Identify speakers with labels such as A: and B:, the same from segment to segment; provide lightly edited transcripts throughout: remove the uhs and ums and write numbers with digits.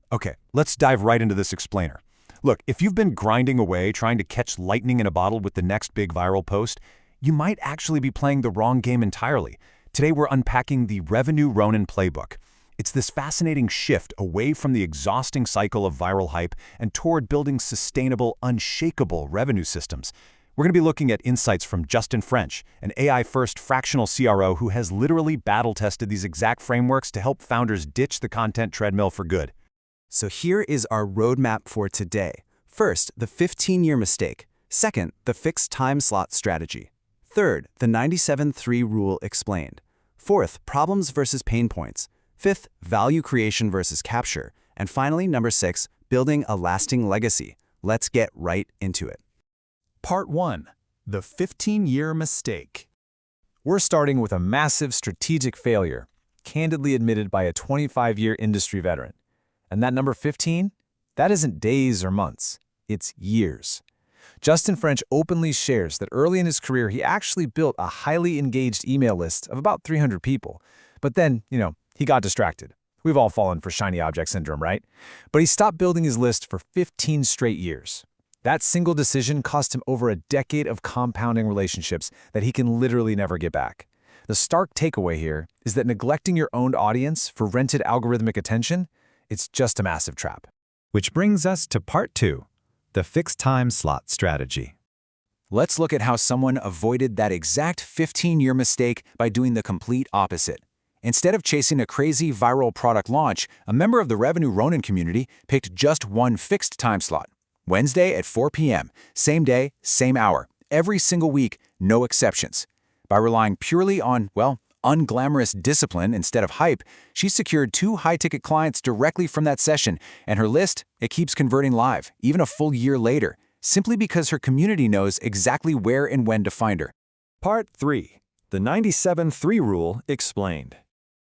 A: Okay, let's dive right into this explainer. Look, if you've been grinding away trying to catch lightning in a bottle with the next big viral post, you might actually be playing the wrong game entirely. Today we're unpacking the Revenue Ronin playbook. It's this fascinating shift away from the exhausting cycle of viral hype and toward building sustainable, unshakable revenue systems. We're going to be looking at insights from Justin French, an AI-first fractional CRO who has literally battle-tested these exact frameworks to help founders ditch the content treadmill for good.
B: So here is our roadmap for today. First, the 15-year mistake. Second, the fixed time slot strategy. Third, the 97-3 rule explained. Fourth, problems versus pain points. Fifth, value creation versus capture. And finally, number 6, building a lasting legacy. Let's get right into it.
C: Part 1. The 15-year mistake. We're starting with a massive strategic failure, candidly admitted by a 25-year industry veteran. And that number 15? That isn't days or months, it's years. Justin French openly shares that early in his career he actually built a highly engaged email list of about 300 people. But then, he got distracted. We've all fallen for shiny object syndrome, right? But he stopped building his list for 15 straight years. That single decision cost him over a decade of compounding relationships that he can literally never get back. The stark takeaway here is that neglecting your owned audience for rented algorithmic attention, it's just a massive trap.
D: Which brings us to Part 2, the fixed time slot strategy.
B: Let's look at how someone avoided that exact 15-year mistake by doing the complete opposite. Instead of chasing a crazy viral product launch, a member of the Revenue Ronin community picked just one fixed time slot. Wednesday at 4 p.m., same day, same hour, every single week, no exceptions. By relying purely on, unglamorous discipline instead of hype, she secured 2 high-ticket clients directly from that session, and her list, it keeps converting live, even a full year later, simply because her community knows exactly where and when to find her.
D: Part 3. The 97-3 rule explained.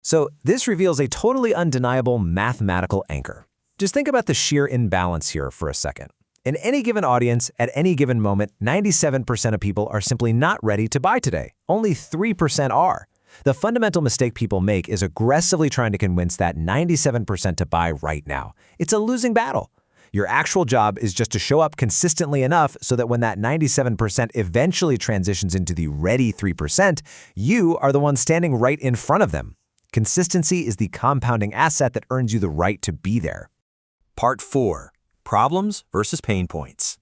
E: So this reveals a totally undeniable mathematical anchor. Just think about the sheer imbalance here for a second. In any given audience, at any given moment, 97% of people are simply not ready to buy today. Only 3% are. The fundamental mistake people make is aggressively trying to convince that 97% to buy right now. It's a losing battle. Your actual job is just to show up consistently enough so that when that 97% eventually transitions into the ready 3%, you are the one standing right in front of them. Consistency is the compounding asset that earns you the right to be there.
F: Part 4. Problems versus pain points.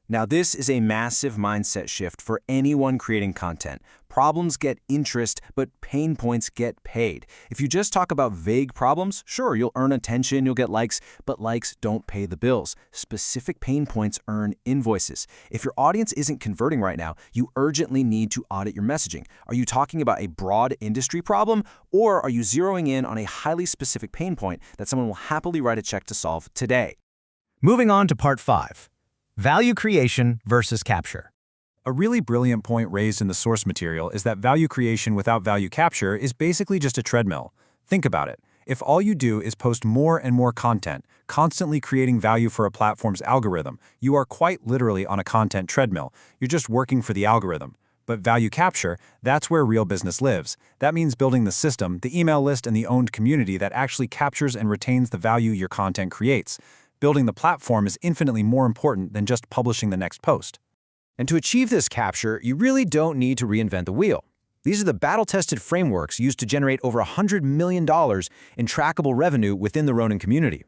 B: Now this is a massive mindset shift for anyone creating content. Problems get interest, but pain points get paid. If you just talk about vague problems, sure, you'll earn attention, you'll get likes, but likes don't pay the bills. Specific pain points earn invoices. If your audience isn't converting right now, you urgently need to audit your messaging. Are you talking about a broad industry problem, or are you zeroing in on a highly specific pain point that someone will happily write a check to solve today?
G: Moving on to Part 5. Value creation versus capture.
C: A really brilliant point raised in the source material is that value creation without value capture is basically just a treadmill. Think about it. If all you do is post more and more content, constantly creating value for a platform's algorithm, you are quite literally on a content treadmill. You're just working for the algorithm. But value capture, that's where real business lives. That means building the system, the email list, and the owned community that actually captures and retains the value your content creates. Building the platform is infinitely more important than just publishing the next post.
E: And to achieve this capture, you really don't need to reinvent the wheel. These are the battle-tested frameworks used to generate over $100 million in trackable revenue within the Ronin community.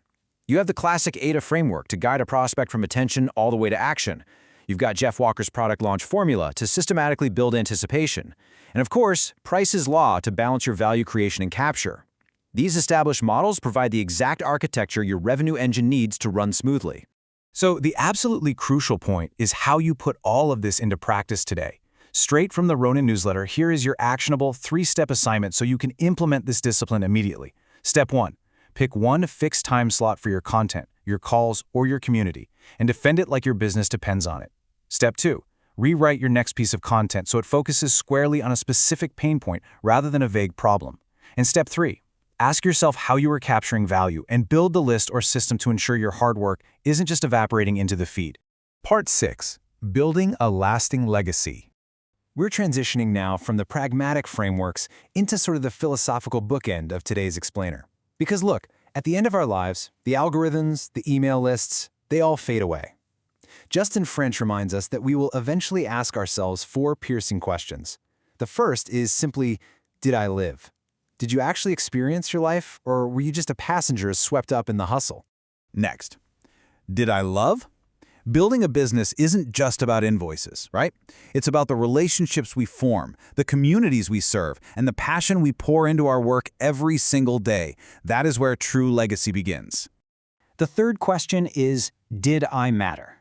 E: You have the classic AIDA framework to guide a prospect from attention all the way to action. You've got Jeff Walker's product launch formula to systematically build anticipation. And of course, Price's law to balance your value creation and capture. These established models provide the exact architecture your revenue engine needs to run smoothly. So the absolutely crucial point is how you put all of this into practice today. Straight from the Ronin newsletter, here is your actionable 3-step assignment so you can implement this discipline immediately. Step 1. Pick one fixed time slot for your content, your calls, or your community, and defend it like your business depends on it. Step 2. Rewrite your next piece of content so it focuses squarely on a specific pain point rather than a vague problem. And Step 3. Ask yourself how you are capturing value and build the list or system to ensure your hard work isn't just evaporating into the feed.
C: Part 6. Building a lasting legacy.
E: We're transitioning now from the pragmatic frameworks into sort of the philosophical bookend of today's explainer. Because look,
B: At the end of our lives, the algorithms, the email lists, they all fade away. Justin French reminds us that we will eventually ask ourselves 4 piercing questions. The first is simply, did I live? Did you actually experience your life, or were you just a passenger swept up in the hustle?
E: Next, did I love? Building a business isn't just about invoices, right? It's about the relationships we form, the communities we serve, and the passion we pour into our work every single day. That is where true legacy begins.
H: The third question is, did I matter?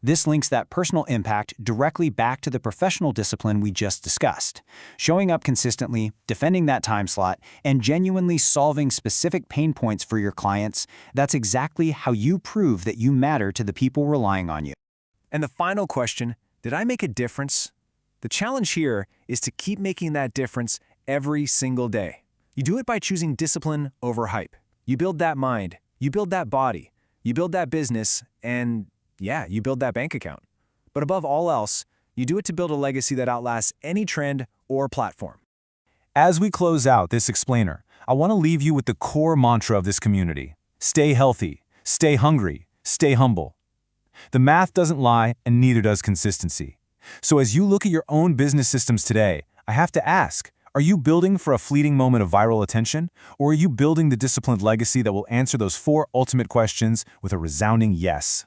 H: This links that personal impact directly back to the professional discipline we just discussed. Showing up consistently, defending that time slot, and genuinely solving specific pain points for your clients, that's exactly how you prove that you matter to the people relying on you.
C: And the final question, did I make a difference? The challenge here is to keep making that difference every single day. You do it by choosing discipline over hype. You build that mind, you build that body, you build that business, and yeah, you build that bank account. But above all else, you do it to build a legacy that outlasts any trend or platform. As we close out this explainer, I want to leave you with the core mantra of this community. Stay healthy, stay hungry, stay humble. The math doesn't lie, and neither does consistency. So as you look at your own business systems today, I have to ask, are you building for a fleeting moment of viral attention, or are you building the disciplined legacy that will answer those 4 ultimate questions with a resounding yes?